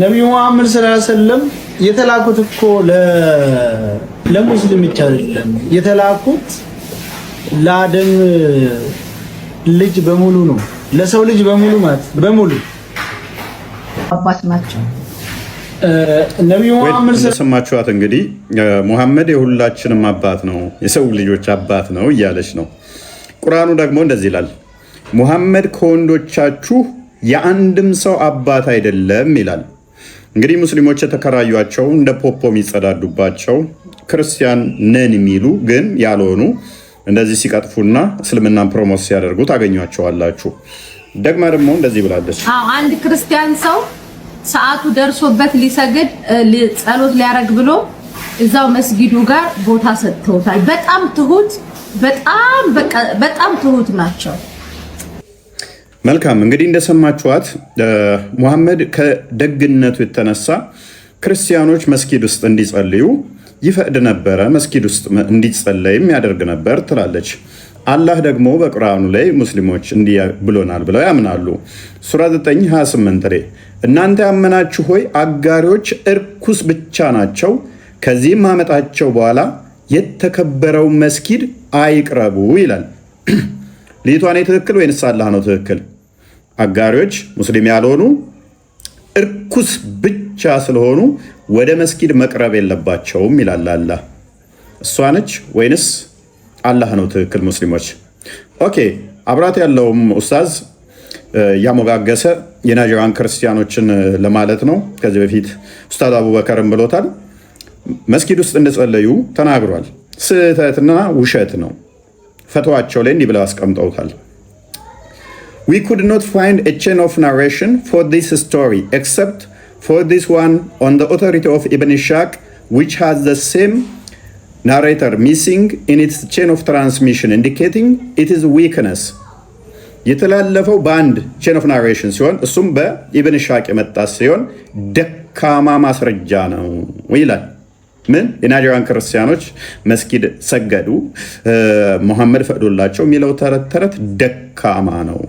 ነብዩ መሐመድ ሰለላሁ ዐለይሂ ወሰለም የተላኩት እኮ ለሙስሊም ብቻ አይደለም። የተላኩት ለአደም ልጅ በሙሉ ነው። ለሰው ልጅ በሙሉ ማለት በሙሉ አባት ናቸው። ነብዩ መሐመድ ሰማችኋት እንግዲህ ሙሐመድ የሁላችንም አባት ነው፣ የሰው ልጆች አባት ነው እያለች ነው። ቁርአኑ ደግሞ እንደዚህ ይላል፣ ሙሐመድ ከወንዶቻችሁ የአንድም ሰው አባት አይደለም ይላል። እንግዲህ ሙስሊሞች የተከራዩቸው እንደ ፖፖ የሚጸዳዱባቸው ክርስቲያን ነን የሚሉ ግን ያልሆኑ እንደዚህ ሲቀጥፉና እስልምናን ፕሮሞት ሲያደርጉ ታገኟቸዋላችሁ። ደግማ ደግሞ እንደዚህ ብላለች፣ አንድ ክርስቲያን ሰው ሰዓቱ ደርሶበት ሊሰግድ ጸሎት ሊያረግ ብሎ እዛው መስጊዱ ጋር ቦታ ሰጥተውታል። በጣም ትሁት፣ በጣም ትሁት ናቸው። መልካም እንግዲህ እንደሰማችኋት ሙሐመድ ከደግነቱ የተነሳ ክርስቲያኖች መስጊድ ውስጥ እንዲጸልዩ ይፈቅድ ነበረ፣ መስጊድ ውስጥ እንዲጸለይም ያደርግ ነበር ትላለች። አላህ ደግሞ በቁርአኑ ላይ ሙስሊሞች እንዲህ ብሎናል ብለው ያምናሉ። ሱራ 9:28 ላይ እናንተ ያመናችሁ ሆይ አጋሪዎች እርኩስ ብቻ ናቸው፣ ከዚህም ማመጣቸው በኋላ የተከበረው መስጊድ አይቅረቡ ይላል። ልይቷን ትክክል ወይንስ አላህ ነው ትክክል? አጋሪዎች ሙስሊም ያልሆኑ እርኩስ ብቻ ስለሆኑ ወደ መስጊድ መቅረብ የለባቸውም ይላል አላህ። እሷ ነች ወይንስ አላህ ነው ትክክል? ሙስሊሞች ኦኬ። አብራት ያለውም ኡስታዝ ያሞጋገሰ የናይጄሪያን ክርስቲያኖችን ለማለት ነው። ከዚህ በፊት ኡስታዝ አቡበከርም ብሎታል። መስጊድ ውስጥ እንደጸለዩ ተናግሯል። ስህተትና ውሸት ነው። ፈትዋቸው ላይ እንዲህ ብለው አስቀምጠውታል። We could not find a chain of narration for this story except for this one on the authority of Ibn Ishaq, which has the same narrator missing in its chain of transmission, indicating it is weakness. የተላለፈው በአንድ chain of narration ሲሆን እሱም በኢብን ኢሽaq የመጣ ሲሆን ደካማ ማስረጃ ነው ይላል። ምን የናይጄሪያን ክርስቲያኖች መስጊድ ሰገዱ ሙሐመድ ፈቅዶላቸው የሚለው ተረት ደካማ ነው።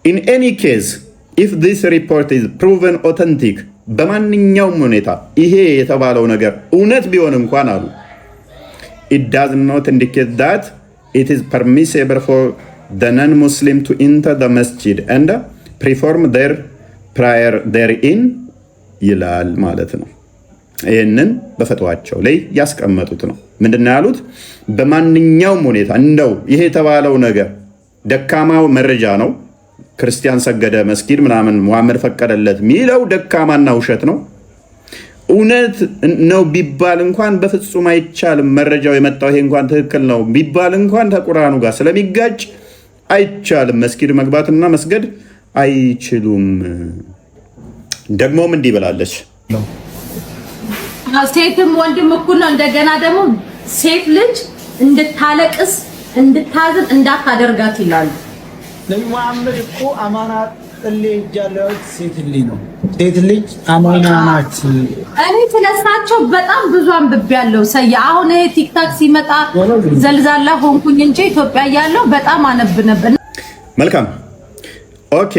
In any case, if this report is proven authentic, በማንኛውም ሁኔታ ይሄ የተባለው ነገር እውነት ቢሆን እንኳን አሉ it does not indicate that it is permissible for the non-Muslim to enter the masjid and perform their prayer therein ይላል ማለት ነው። ይህንን በፈትዋቸው ላይ ያስቀመጡት ነው። ምንድነው ያሉት? በማንኛውም ሁኔታ እንደው ይሄ የተባለው ነገር ደካማው መረጃ ነው፣ ክርስቲያን ሰገደ መስጊድ ምናምን ሙሐመድ ፈቀደለት ሚለው ደካማና ውሸት ነው። እውነት ነው ቢባል እንኳን በፍጹም አይቻልም። መረጃው የመጣው ይሄ እንኳን ትክክል ነው ቢባል እንኳን ከቁርአኑ ጋር ስለሚጋጭ አይቻልም። መስጊድ መግባትና መስገድ አይችሉም። ደግሞም እንዲህ ብላለች፣ ሴትም ወንድም እኩል ነው። እንደገና ደግሞ ሴት ልጅ እንድታለቅስ እንድታዝን እንዳታደርጋት ይላሉ። ነብዩ መሐመድ እኮ አማና ጥሌ እጃለው ሴት ልጅ ነው። ሴት ልጅ አማና ናት። እኔ ስለሳቸው በጣም ብዙ አንብቤያለሁ። አሁን ይሄ ቲክታክ ሲመጣ ዘልዛላ ሆንኩኝ እንጂ ኢትዮጵያ ያለው በጣም አነብ ነበር። መልካም ኦኬ።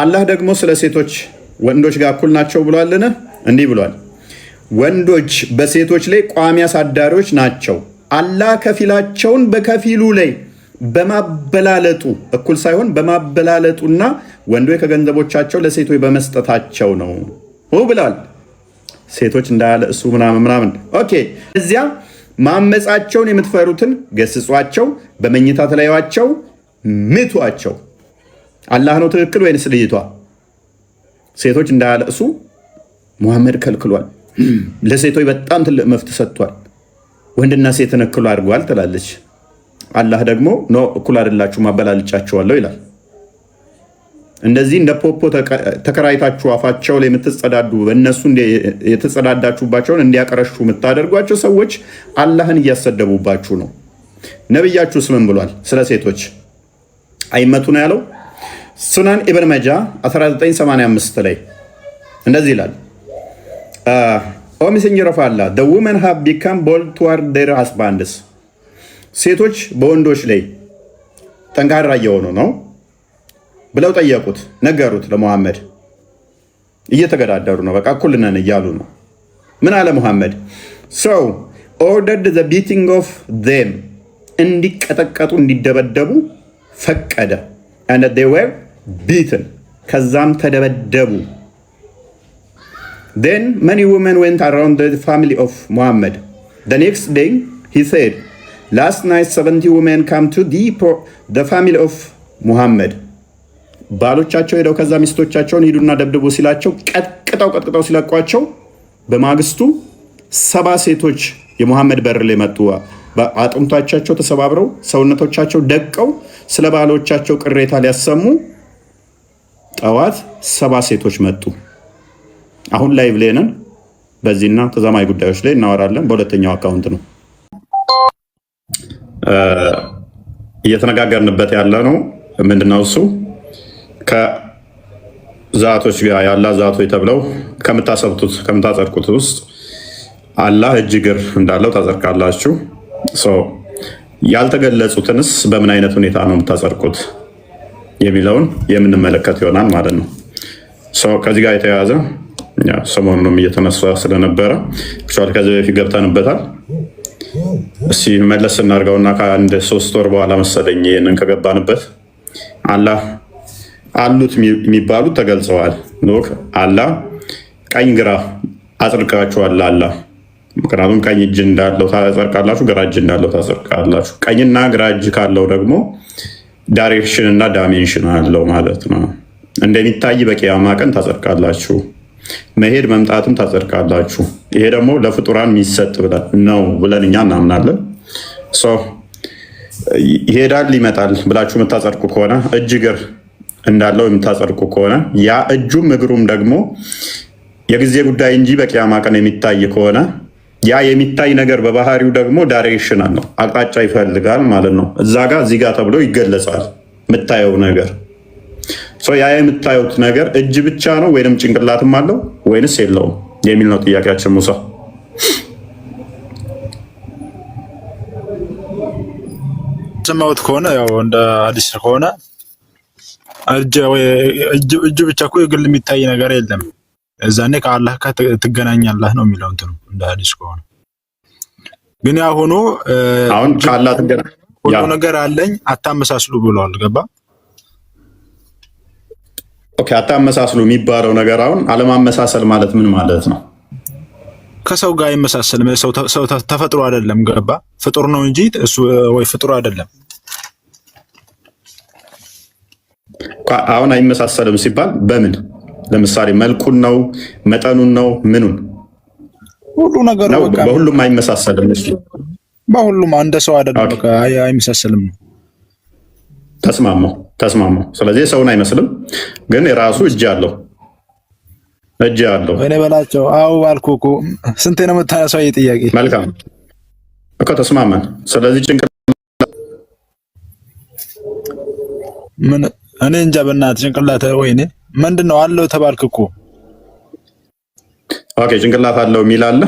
አላህ ደግሞ ስለ ሴቶች ወንዶች ጋር እኩል ናቸው ብሏልን? እንዲህ ብሏል፣ ወንዶች በሴቶች ላይ ቋሚ አሳዳሪዎች ናቸው። አላህ ከፊላቸውን በከፊሉ ላይ በማበላለጡ እኩል ሳይሆን በማበላለጡና ወንዶች ከገንዘቦቻቸው ለሴቶች በመስጠታቸው ነው ብሏል። ሴቶች እንዳያለቅሱ ምናምን። ኦኬ። እዚያ ማመጻቸውን የምትፈሩትን ገስጿቸው፣ በመኝታ ተለያዩዋቸው፣ ምቷቸው። አላህ ነው ትክክል ወይንስ ልይቷ? ሴቶች እንዳያለቅሱ ሙሐመድ ከልክሏል። ለሴቶች በጣም ትልቅ መፍት ሰጥቷል። ወንድና ሴትን እኩል አድርጓል ትላለች። አላህ ደግሞ ኖ እኩል አይደላችሁ ማበላልጫቸዋለሁ ይላል። እንደዚህ እንደ ፖፖ ተከራይታችሁ አፋቸው ላይ የምትጸዳዱ በእነሱ የተጸዳዳችሁባቸውን እንዲያቀረሹ የምታደርጓቸው ሰዎች አላህን እያሰደቡባችሁ ነው። ነብያችሁስ ምን ብሏል ስለ ሴቶች? አይመቱ ነው ያለው። ሱናን ኢብን መጃ 1985 ላይ እንደዚህ ይላል፣ ኦ ሜሴንጀር ኦፍ አላህ the women have become bold toward their husbands። ሴቶች በወንዶች ላይ ጠንካራ እየሆኑ ነው ብለው ጠየቁት፣ ነገሩት ለሙሐመድ። እየተገዳደሩ ነው። በቃ እኩል ነን እያሉ ነው። ምን አለ ሙሐመድ? so ordered the beating of them እንዲቀጠቀጡ እንዲደበደቡ ፈቀደ። and they were beaten ከዛም ተደበደቡ። then many women went around the family of Muhammad. The next day he said, last night 70 women came to the family of Muhammad. ባሎቻቸው ሄደው ከዛ ሚስቶቻቸውን ሂዱና ደብድቡ ሲላቸው ቀጥቅጠው ሲለቋቸው በማግስቱ 70 ሴቶች የሙሐመድ በር ላይ መጡ። አጥንቶቻቸው ተሰባብረው ሰውነቶቻቸው ደቀው ስለ ባሎቻቸው ቅሬታ ሊያሰሙ ጠዋት 70 ሴቶች መጡ። አሁን ላይ ብለናል። በዚህና ተዛማኝ ጉዳዮች ላይ እናወራለን። በሁለተኛው አካውንት ነው እየተነጋገርንበት ያለ ነው። ምንድነው እሱ? ከዛቶች ጋር ያላ ዛቶች ተብለው ከምታጸድቁት ውስጥ አላህ እጅ እግር እንዳለው ታጸድቃላችሁ። ያልተገለጹትንስ በምን አይነት ሁኔታ ነው የምታጸድቁት የሚለውን የምንመለከት ይሆናል ማለት ነው። ከዚህ ጋር የተያያዘ ሰሞኑንም እየተነሳ ስለነበረ ከዚህ በፊት ገብተንበታል። እስኪ መለስ እናድርገውና ከአንድ 3 ወር በኋላ መሰለኝ ይህንን ከገባንበት አላህ አሉት የሚባሉት ተገልጸዋል። አላህ ቀኝ ግራ አጽድቃችኋል። አላህ ምክንያቱም ቀኝ እጅ እንዳለው ታጸድቃላችሁ፣ ግራ እጅ እንዳለው ታጸድቃላችሁ። ቀኝና ግራ እጅ ካለው ደግሞ ዳይሬክሽን እና ዳይሜንሽን አለው ማለት ነው። እንደሚታይ በቂያማ ቀን ታጸድቃላችሁ፣ መሄድ መምጣትም ታጸድቃላችሁ። ይሄ ደግሞ ለፍጡራን የሚሰጥ ነው ብለን እኛ እናምናለን። ይሄዳል ይመጣል ብላችሁ የምታጸድቁ ከሆነ እጅ እግር እንዳለው የምታጸድቁ ከሆነ ያ እጁም እግሩም ደግሞ የጊዜ ጉዳይ እንጂ በቂያማ ቀን የሚታይ ከሆነ ያ የሚታይ ነገር በባህሪው ደግሞ ዳይሬክሽን አለው፣ አቅጣጫ ይፈልጋል ማለት ነው። እዛ ጋር እዚህ ጋር ተብሎ ይገለጻል የምታየው ነገር። ያ የምታዩት ነገር እጅ ብቻ ነው ወይንም ጭንቅላትም አለው ወይንስ የለውም የሚል ነው ጥያቄያችን። ሙሳ ሰማሁት ከሆነ ያው እንደ ሐዲስ ከሆነ እጅ ብቻ እኮ የግል የሚታይ ነገር የለም። እዛኔ ከአላህ ጋር ትገናኛለህ ነው የሚለው እንትኑ እንደ ሐዲስ ከሆነ ግን ያ ሆኖ አሁን ከአላህ ትገናኝ ሁሉ ነገር አለኝ አታመሳስሉ ብለዋል። ገባ? ኦኬ። አታመሳስሉ የሚባለው ነገር አሁን አለማመሳሰል ማለት ምን ማለት ነው? ከሰው ጋር አይመሳሰልም። ሰው ተፈጥሮ አይደለም። ገባ? ፍጡር ነው እንጂ እሱ ወይ ፍጡር አይደለም። አሁን አይመሳሰልም ሲባል በምን? ለምሳሌ መልኩን ነው መጠኑን ነው ምኑን? ሁሉ ነገር ነው። በሁሉም አይመሳሰልም። እሺ በሁሉም አንድ ሰው አይደለም። በቃ አይመሳሰልም። ተስማማው። ስለዚህ ሰውን አይመስልም፣ ግን የራሱ እጅ አለው። እኔ በላቸው አው አልኩ እኮ ስንቴ ነው የምታነሳው? ጥያቄ መልካም እኮ ተስማማን። ስለዚህ ምን እኔ እንጃ በእናትህ ጭንቅላት ወይኔ ምንድነው አለው ተባልክ እኮ። ኦኬ ጭንቅላት አለው የሚል አለ።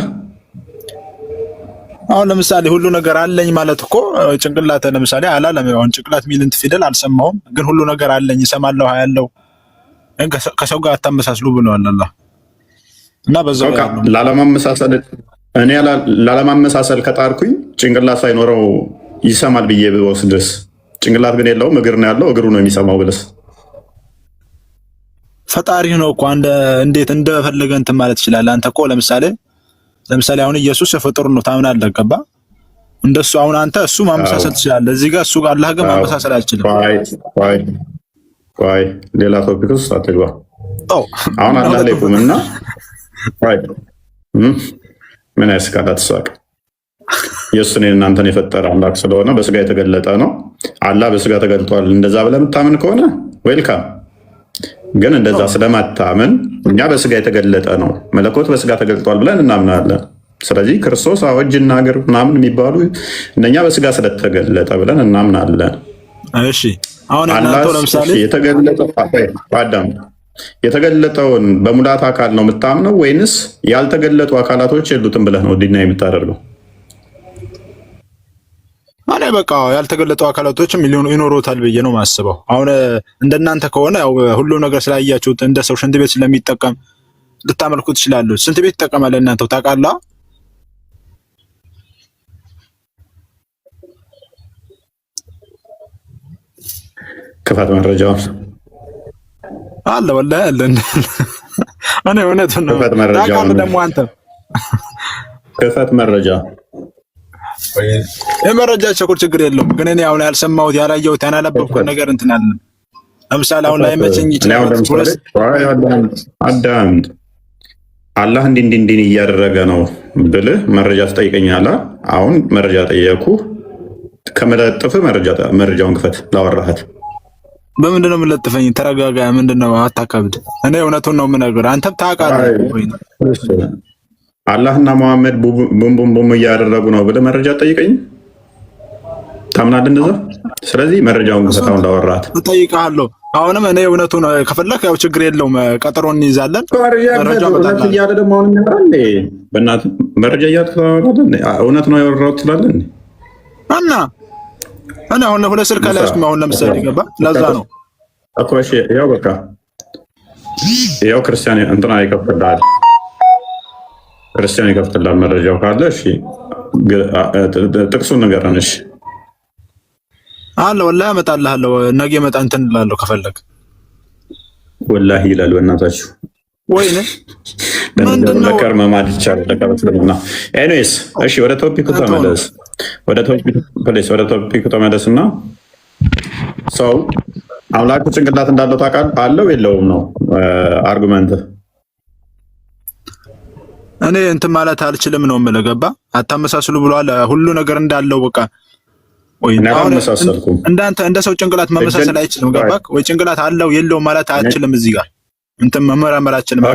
አሁን ለምሳሌ ሁሉ ነገር አለኝ ማለት እኮ ጭንቅላት ለምሳሌ አላለም። አሁን ጭንቅላት ሚል እንትን ፊደል አልሰማሁም፣ ግን ሁሉ ነገር አለኝ እሰማለሁ፣ ያለው ከሰው ጋር አታመሳስሉ ብለዋል አላህ። እና በዛው ላለማመሳሰል ከጣርኩኝ ጭንቅላት ሳይኖረው ይሰማል ብዬ ብወስድስ? ጭንቅላት ግን የለውም እግር ነው ያለው፣ እግሩ ነው የሚሰማው ብለስ? ፈጣሪ ነው እኮ እንዴት እንደፈለገ እንትን ማለት ይችላል። አንተ እኮ ለምሳሌ አሁን ኢየሱስ ፍጡር ነው ታምናለህ። ገባ? እንደሱ አሁን አንተ እሱ ማመሳሰል ትችላለህ። እዚህ ጋር እሱ ጋር አላህ ጋር ማመሳሰል አልችልም። ቆይ ሌላ ቶፒክ ውስጥ አትግባ። አሁን አላህ ላይ ቁምና ምን ያስቃላት? ተሳቅ ኢየሱስን እናንተን የፈጠረ አምላክ ስለሆነ በስጋ የተገለጠ ነው። አላህ በስጋ ተገልጧል እንደዛ ብለህ የምታምን ከሆነ ዌልካም። ግን እንደዛ ስለማታምን እኛ በስጋ የተገለጠ ነው መለኮት በስጋ ተገልጧል ብለን እናምናለን። ስለዚህ ክርስቶስ እጅና እግር ምናምን የሚባሉ እነኛ በስጋ ስለተገለጠ ብለን እናምናለን። እሺ አሁን እናንተ ለምሳሌ የተገለጠውን በሙላት አካል ነው የምታምነው ወይንስ ያልተገለጡ አካላቶች የሉትም ብለህ ነው ዲና የምታደርገው? እኔ በቃ ያልተገለጡ አካላቶችም ይኖሩታል ብዬ ነው የማስበው። አሁን እንደናንተ ከሆነ ያው ሁሉ ነገር ስላያችሁት እንደ ሰው ሽንት ቤት ስለሚጠቀም ልታመልኩ ትችላላችሁ። ስንት ቤት ይጠቀማል እናንተው ታውቃለህ? ክፋት መረጃው አለ ወላሂ አለ። እኔ እውነቱን ነው ታውቃለህ። ደግሞ አንተ ክፋት መረጃ የመረጃ ቸኩል ችግር የለውም። ግን እኔ አሁን ያልሰማሁት ያላየሁት ያናነበብኩት ነገር እንትን አለ። ለምሳሌ አሁን ላይ መቸኝ ይችላል። አዳምጥ። አላህ እንዲህ እያደረገ ነው ብልህ መረጃ ትጠይቀኛለህ። አሁን መረጃ ጠየቁ። ከመለጥፍ መረጃውን ክፈት ላወራሃት። በምንድን ነው የምለጥፈኝ? ተረጋጋ። ምንድን ነው አታካብድ። እኔ እውነቱን ነው የምነግርህ። አንተም ታውቃለህ ወይ? አላህና መሐመድ ቡም እያደረጉ ነው ብለህ መረጃ ጠይቀኝ። ታምናለህ እንደዛ? ስለዚህ መረጃውን ክፈታው እንዳወራሃት እጠይቅሃለሁ። አሁንም እኔ እውነቱን ከፈለክ ያው ችግር የለውም፣ ቀጠሮ እንይዛለን። እያለ ደግሞ አሁን በእናትህ መረጃ እውነት ነው ያወራሁት ትላለህ እና እኔ አሁን ለሁለት ስልክ ላይ አስማ አሁን ለምሳሌ ገባ። ለዛ ነው እኮ እሺ። ያው በቃ ያው ክርስቲያን እንትና ይከፍትልሃል፣ ክርስቲያን ይከፍትልሃል መረጃው ካለ። እሺ ጥቅሱን ንገረን። እሺ አለ ወላሂ እመጣልሃለሁ። ነገ መጣ እንትን እላለሁ ከፈለግ። ወላሂ ይላል በእናታችሁ ወይኔ ምንድነው ለከርመ ማድ ይቻላል ለከበትልና። ኤኒዌይስ እሺ ወደ ቶፒኩ ተመለስ። ወደ ቶፒኩ ተመለስና ሰው አምላኩ ጭንቅላት እንዳለው ታውቃለህ? አለው የለውም ነው አርጉመንት። እኔ እንትን ማለት አልችልም ነው የምልህ። ገባ? አታመሳስሉ ብሏል። ሁሉ ነገር እንዳለው በቃ ወይ እንዳንተ እንደ ሰው ጭንቅላት መመሳሰል አይችልም። ገባክ ወይ? ጭንቅላት አለው የለውም ማለት አልችልም። እዚህ ጋር እንትን መመራመር አልችልም።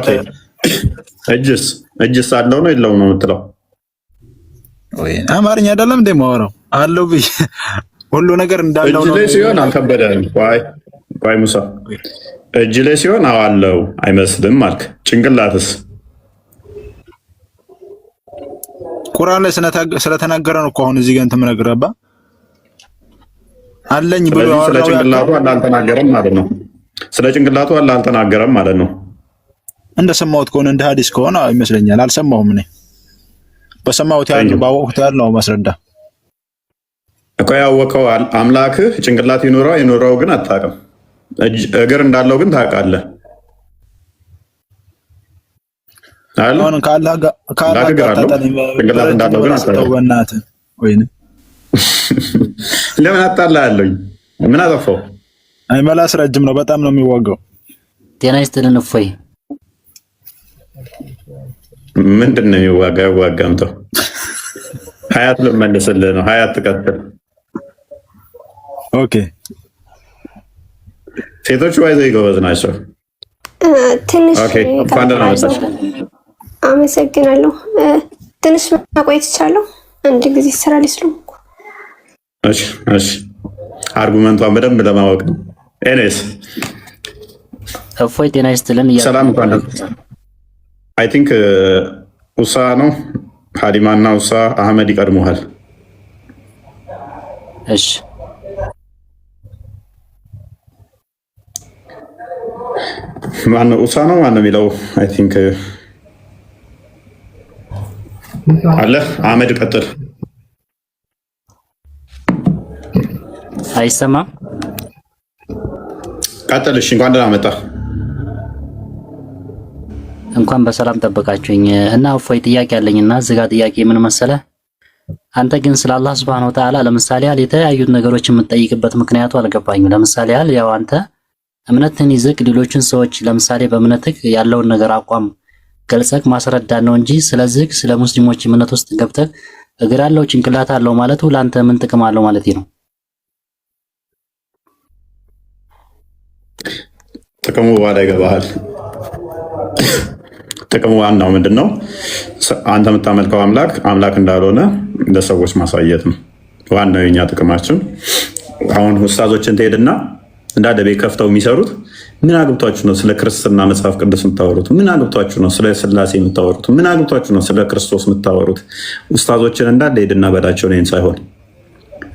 እጅስ አለው ነው የለውም ነው የምትለው? ወይ አማርኛ አይደለም እንደ ማወራው አለው ብዬ ሁሉ ነገር እንዳለው ነው። እጅ ላይ ሲሆን አልከበደም። ዋይ ሙሳ እጅ ላይ ሲሆን አለው አይመስልም አልክ። ጭንቅላትስ ቁርአን ላይ ስለተናገረ ነው እኮ አሁን እዚህ ጋር እንትን የምነግርህ አለኝ ብሎ ስለ ጭንቅላቱ አልተናገረም ማለት ነው። ስለ ጭንቅላቱ አልተናገረም ማለት ነው። እንደሰማሁት ከሆነ እንደ ሐዲስ ከሆነ ይመስለኛል። አልሰማሁም። እኔ በሰማሁት ያለው ባወቅሁት ያለው ማስረዳ እኮ ያወቀው አምላክህ ጭንቅላት ይኖረው ግን አታውቅም። እግር እንዳለው ግን ታውቃለህ። አሁን ካላህ ጋር ጭንቅላት እንዳለው ግን አታውቅም። ለምን አጣላለኝ? ምን አጠፋው? አይ መላስ ረጅም ነው፣ በጣም ነው የሚዋጋው። ጤና ይስጥልን። እፎይ ምንድን ነው የሚዋጋው? ያዋጋምተው ሀያት ልመልስልህ ነው። ሀያት ትቀጥል። ኦኬ ሴቶቹ ይዘው ይጎበዝ ናቸው። ትንሽ አመሰግናለሁ። ትንሽ ማቆየት ይቻላል? አንድ ጊዜ ስራ ሊስሉ። እሺ አርጉመንቷን በደንብ ለማወቅ ነው። ኤኒዌይስ እፎይ ጤና ይስጥልን። ሰላም እንኳን አይ ቲንክ ኡሳ ነው ሀሊማና ኡሳ አህመድ ይቀድሙሃል። እሺ ማነው ኡሳ ነው ማነው የሚለው? አይ ቲንክ አለ አህመድ ቀጥል። አይሰማም? ቀጥል። እሺ እንኳን ደህና መጣ። እንኳን በሰላም ጠበቃችሁኝ። እና እፎይ ጥያቄ አለኝና እዚህ ጋር ጥያቄ ምን መሰለህ? አንተ ግን ስለ አላህ Subhanahu Wa Ta'ala ለምሳሌ ያህል የተለያዩ ነገሮች የምትጠይቅበት ምክንያቱ አልገባኝም። ለምሳሌ ያህል ያው አንተ እምነትን ይዘህ ሌሎችን ሰዎች ለምሳሌ በእምነትህ ያለውን ነገር አቋም ገልጸህ ማስረዳት ነው እንጂ ስለዚህ ስለ ሙስሊሞች እምነት ውስጥ ገብተህ እግር አለው ጭንቅላት አለው ማለቱ ለአንተ ምን ጥቅም አለው ማለት ነው? ጥቅሙ በኋላ ይገባሃል። ጥቅሙ ዋናው ምንድን ነው? አንተ የምታመልከው አምላክ እንዳልሆነ ለሰዎች ማሳየት ነው ዋናው የኛ ጥቅማችን። አሁን ኡስታዞችን ትሄድና እንዳለ ቤት ከፍተው የሚሰሩት ምን አግብቷችሁ ነው ስለ ክርስትና መጽሐፍ ቅዱስ የምታወሩት? ምን አግብቷችሁ ነው ስለ ስላሴ የምታወሩት? ምን አግብቷችሁ ነው ስለ ክርስቶስ የምታወሩት? ኡስታዞችን እንዳለ ሄድና በላቸው ነኝ ሳይሆን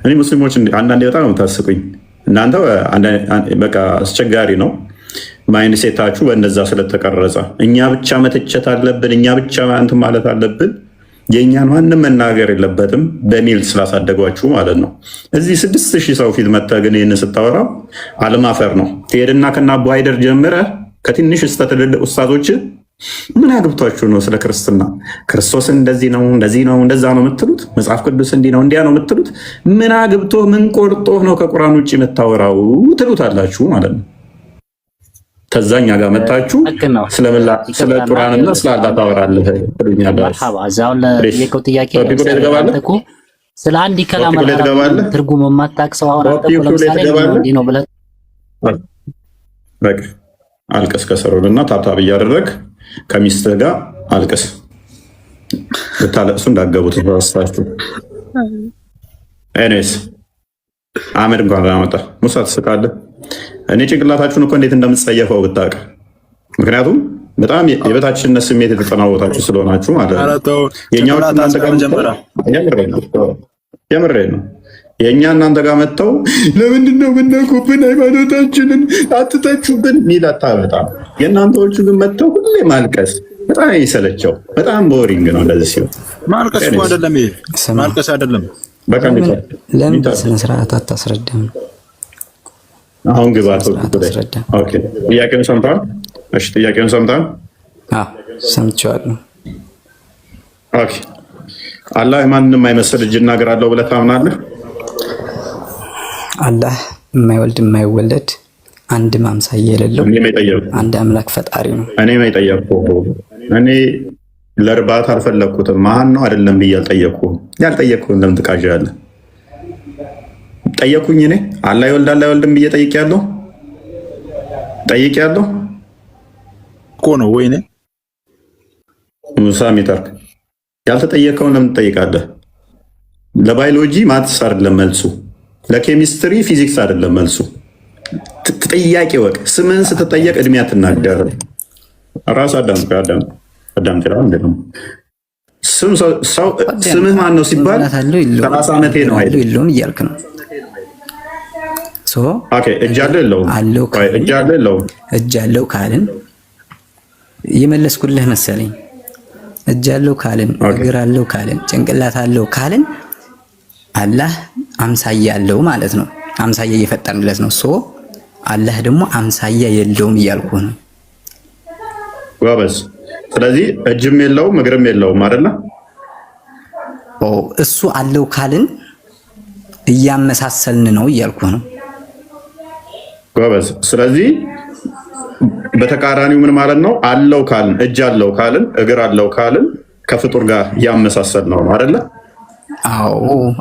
እኔ ሙስሊሞች አንዳንዴ በጣም የምታስቁኝ እናንተ በቃ አስቸጋሪ ነው። ማይንድ ሴታችሁ በእንደዛ ስለተቀረጸ እኛ ብቻ መተቸት አለብን፣ እኛ ብቻ እንትን ማለት አለብን፣ የእኛን ማንም መናገር የለበትም በሚል ስላሳደጓችሁ ማለት ነው። እዚህ 6000 ሰው ፊት መጥተህ ግን ይህን ስታወራ አለማፈር ነው። ትሄድና ከና አቡ ሃይደር ጀምረህ ከትንሽ እስከ ትልልቅ ኡስታዞች ምን አግብቷችሁ ነው ስለ ክርስትና ክርስቶስ እንደዚህ ነው እንደዚህ ነው እንደዛ ነው የምትሉት? መጽሐፍ ቅዱስ እንዲህ ነው እንዲያ ነው የምትሉት? ምን አግብቶ ምን ቆርጦ ነው ከቁርአን ውጭ የምታወራው ትሉታላችሁ ማለት ነው። ከዛኛ ጋር መጣችሁ ስለ ቁርአንና ስለ አላህ ታወራለህ ትሉኛላችሁ። ስለ አንድ ከላም ትርጉም የማታውቅ ሰው አሁን አንተ ለምሳሌ እንዲህ ነው ብለህ በቃ አልቀስ ከሰሩልና ታብታብ እያደረግ ከሚስትህ ጋር አልቀስ። ብታለቅሱ እንዳገቡት ተወስታችሁ። ኤኒዌይስ አህመድ እንኳን ደህና መጣህ። ሙሳ ትስቃለህ። እኔ ጭንቅላታችሁን እኮ እንዴት እንደምትጸየፈው ብታውቅ። ምክንያቱም በጣም የበታችነት ስሜት የተጠናወታችሁ ስለሆናችሁ ማለት ነው። የእኛዎቹ እናንተ ጋር የምሬን ነው። የእኛ እናንተ ጋር መጥተው ለምንድን ነው የምናውቁብን ሃይማኖታችንን አትተቹብን ሚል አታመጣም። የእናንተዎቹ ግን መጥተው ሁሌ ማልቀስ በጣም ይሰለቸው። በጣም ቦሪንግ ነው እንደዚህ ሲሆን። ማልቀስ እኮ አይደለም ይሄ ማልቀስ አይደለም። በቃ ለምን በስነ ስርዓት አታስረዳም? አሁን ግባት። ኦኬ ጥያቄውን ሰምተሃል? እሺ ጥያቄውን ሰምተሃል? አዎ ሰምቼዋለሁ። ኦኬ አላህ ማንንም አይመስል እጅና እግር አለው ብለህ ታምናለህ? አላህ የማይወልድ የማይወለድ አንድ ማምሳያ የሌለው አንድ አምላክ ፈጣሪ ነው። እኔም የጠየቅኩህ እኔ ለእርባታ አልፈለግኩትም። ማን ነው አይደለም ብዬ አልጠየቅኩህም። ያልጠየቅኩህን ለምን ትቃዣለህ? ጠየቅኩኝ። እኔ አላህ ይወልዳል አይወልድም ብዬ ጠይቄያለሁ እኮ ነው ወይኔ ሙሳ ሚተርክ ያልተጠየቀውን ለምን ትጠይቃለህ? ለባዮሎጂ ማትስ አይደለም መልሱ፣ ለኬሚስትሪ ፊዚክስ አይደለም መልሱ። ጥያቄ ወቅ ስምህን ስትጠየቅ እድሜ አትናገር። ራስ አዳምጥ ነው። ስምህ ማን ነው ሲባል 30 ዓመቴ ነው አይደለም እያልክ ነው። እጅ አለው ካልን የመለስኩልህ መሰለኝ። እጅ አለው ካልን እግር አለው ካልን ጭንቅላት አለው ካልን አላህ አምሳያ አለው ማለት ነው። አምሳያ እየፈጠርንለት ነው። አላህ ደግሞ አምሳያ የለውም እያልኩ ነው። ጎበዝ። ስለዚህ እጅም የለውም እግርም የለውም አይደለ? እሱ አለው ካልን እያመሳሰልን ነው እያልኩ ነው። ጎበዝ። ስለዚህ በተቃራኒው ምን ማለት ነው? አለው ካልን እጅ አለው ካልን እግር አለው ካልን ከፍጡር ጋር እያመሳሰል ነው አይደለ?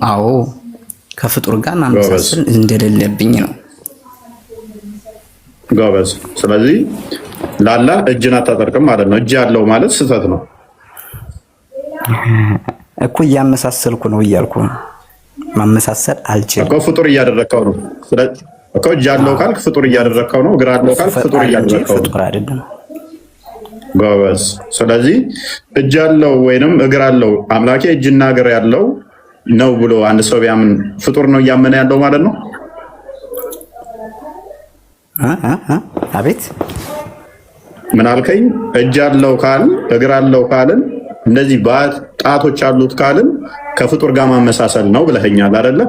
አዎ ከፍጡር ጋር ማመሳሰል እንደሌለብኝ ነው። ጎበዝ። ስለዚህ ለአላህ እጅን አታጠርቅም ማለት ነው። እጅ ያለው ማለት ስህተት ነው እኮ። እያመሳሰልኩ ነው እያልኩ ነው። ማመሳሰል አልችልም እኮ። ፍጡር እያደረግከው ነው እኮ። እጅ ያለው ካልክ ፍጡር እያደረግከው ነው። እግር አለው ካልክ ፍጡር እያደረግከው ነው። ፍጡር አይደለም። ጎበዝ። ስለዚህ እጅ ያለው ወይንም እግር አለው አምላኬ እጅና እግር ያለው ነው ብሎ አንድ ሰው ቢያምን ፍጡር ነው እያመነ ያለው ማለት ነው። አቤት ምን አልከኝ? እጅ አለው ካልን እግር አለው ካልን እንደዚህ ጣቶች አሉት ካልን ከፍጡር ጋር ማመሳሰል ነው ብለኸኛል አይደለ?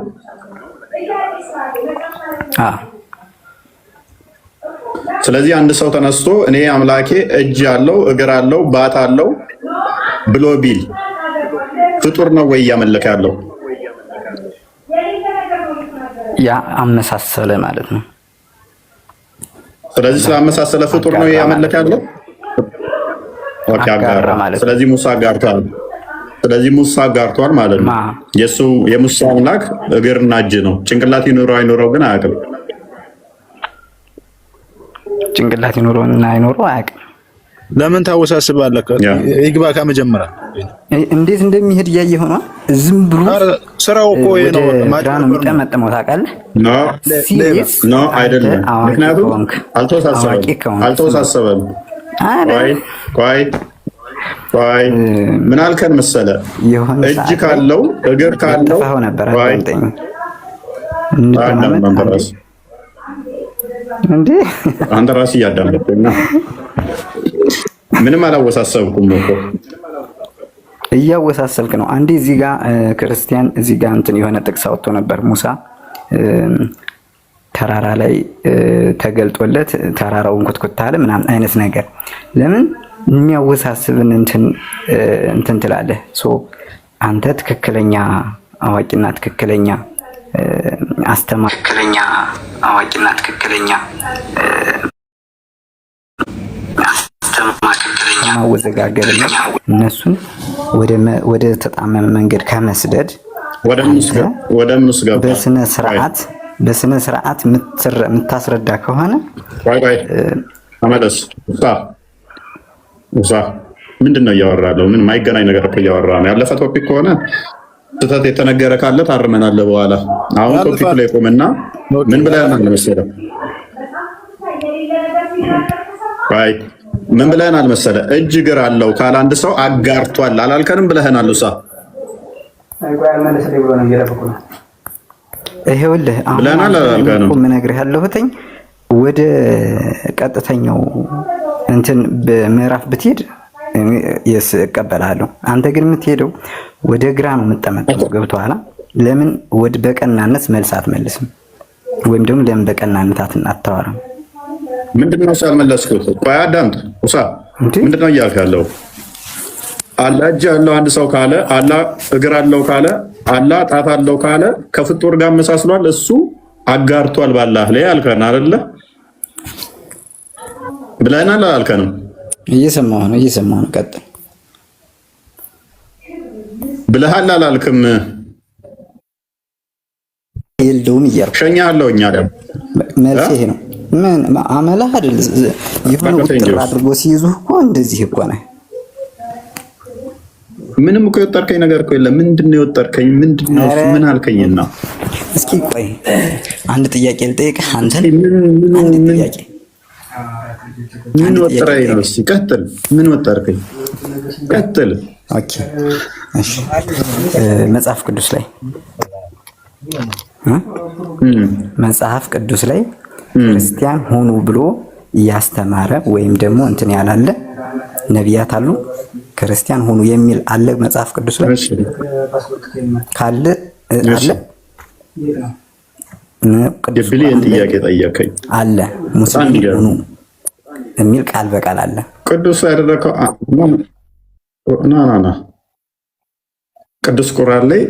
ስለዚህ አንድ ሰው ተነስቶ እኔ አምላኬ እጅ አለው እግር አለው ባት አለው ብሎ ቢል ፍጡር ነው ወይ እያመለከ ያለው? ያ አመሳሰለ ማለት ነው። ስለዚህ ስላመሳሰለ ፍጡር ነው እያመለከ ያለው። ኦኬ አጋራ ማለት። ስለዚህ ሙሳ ጋርቷል ማለት ነው። የሙሳ አምላክ እግርና እጅ ነው። ጭንቅላት ይኖረው አይኖረው ግን አያውቅም። ጭንቅላት ይኖረውና አይኖረው አያውቅም። ለምን ታወሳስባለህ? ይግባ ከመጀመሪያ እንዴት እንደሚሄድ እያየህ ነው። ዝም ብሎ ስራው እኮ ነው። ማዳን የሚጠመጥመው ታውቃለህ? ኖ አይደለም። ምክንያቱም አልተወሳሰበም። ቆይ ምን አልከን መሰለህ? እጅ ካለው እግር ካለው እንዴ አንተ ራስህ እያዳመጥኩና ምንም አላወሳሰብኩም እኮ እያወሳሰብክ ነው። አንዴ እዚህ ጋር ክርስቲያን እዚህ ጋር እንትን የሆነ ጥቅስ አውጥቶ ነበር። ሙሳ ተራራ ላይ ተገልጦለት ተራራውን ኩትኩት አለ ምናምን አይነት ነገር። ለምን የሚያወሳስብን እንትን ትላለህ? አንተ ትክክለኛ አዋቂና ትክክለኛ አስተማሪ ማወዘጋገብና እነሱን ወደ ተጣመመ መንገድ ከመስደድ ወደ ምንስ ገባ? በስነ ስርዓት የምታስረዳ ከሆነ ተመለስ። ውሳ ምንድን ነው እያወራለሁ? ምን ማይገናኝ ነገር እኮ እያወራ ነው። ያለፈ ቶፒክ ከሆነ ስህተት የተነገረ ካለ ታርመናለህ በኋላ። አሁን ቶፒክ ላይ ቆምና ምን ብለናል መሰለህ? ምን ብለናል መሰለህ? እጅ እግር አለው ካለ አንድ ሰው አጋርቷል አላልከንም ብለህናል። ውሳ ይሄውልህ አሁን ምነግርህ ያለሁትኝ ወደ ቀጥተኛው እንትን በምዕራፍ ብትሄድ እቀበላለሁ። አንተ ግን የምትሄደው ወደ ግራ ነው የምጠመጠው። ገብቶሃል? ለምን በቀናነት መልስ አትመልስም? ወይም ደግሞ ለምን በቀናነት አታወራም? ምንድነው ሳልመለስኩት? ቆይ አዳምጥ። ውሳ ምንድነው እያልክ ያለው? አላህ እጅ አለው አንድ ሰው ካለ፣ አላህ እግር አለው ካለ፣ አላህ ጣት አለው ካለ ከፍጡር ጋር መሳስሏል። እሱ አጋርቷል ባላህ ላይ አልከን አይደለ? ብለናል አላልከንም? እየሰማሁ ነው። ቀጥል። ብለሃል አላልክም? የለውም እያልኩ ሸኛለሁ። እኛ ደግሞ መልስ ይሄ ነው። ምን አመላህ አይደል? ይሁን ውጥር አድርጎ ሲይዙህ እኮ እንደዚህ እኮ ነው። ምንም እኮ የወጠርከኝ ነገር እኮ የለም። ምንድነው የወጠርከኝ? ምንድነው? ምን አልከኝና? እስኪ ቆይ አንድ ጥያቄ ልጠይቅህ። አንተን አንድ ጥያቄ ምን ወጠረኝ ነው? እስኪ ቀጥል። ምን ወጠርከኝ? ቀጥል። ኦኬ እሺ። መጽሐፍ ቅዱስ ላይ ክርስቲያን ሆኑ ብሎ ያስተማረ ወይም ደግሞ እንትን ያላለ ነቢያት አሉ? ክርስቲያን ሆኑ የሚል አለ መጽሐፍ ቅዱስ ላይ ካለ አለ? የብሌን ጥያቄ ጠየቀኝ። አለ ሙስሊም ሆኑ የሚል ቃል በቃል አለ። ቅዱስ ያደረከው ና ቅዱስ ቁርአን ላይ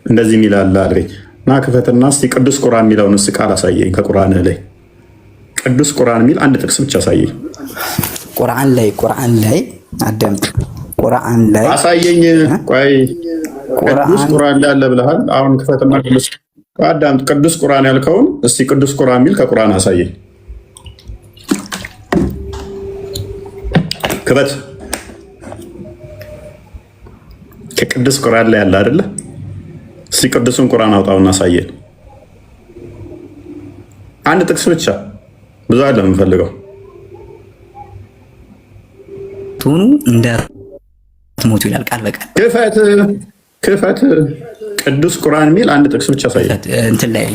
እንደዚህ የሚል አለ አለኝ። ና ክፈትና እስቲ ቅዱስ ቁርአን የሚለውን ቃል አሳየኝ። ከቁርአን ላይ ቅዱስ ቁርአን የሚል አንድ ጥቅስ ብቻ አሳየኝ። ቁርአን ላይ አዳምጥ። ቁርአን ላይ አሳየኝ። ቆይ ቅዱስ ቁርአን ላይ አለ ብለሃል። አሁን ክፈትና ቅዱስ አዳምጥ። ቅዱስ ቁርአን ያልከውን እስቲ ቅዱስ ቁርአን የሚል ከቁርአን አሳየኝ። ክፈት። ከቅዱስ ቁርአን ላይ ያለ አይደለ? እስቲ ቅዱስን ቁርአን አውጣውና አሳየን። አንድ ጥቅስ ብቻ፣ ብዙ አለ የምፈልገው። ቱኑ እንዳትሞቱ ይላል ቃል በቃል። ክፈት። ቅዱስ ቁርአን የሚል አንድ ጥቅስ ብቻ አሳየን። እንትን ላይ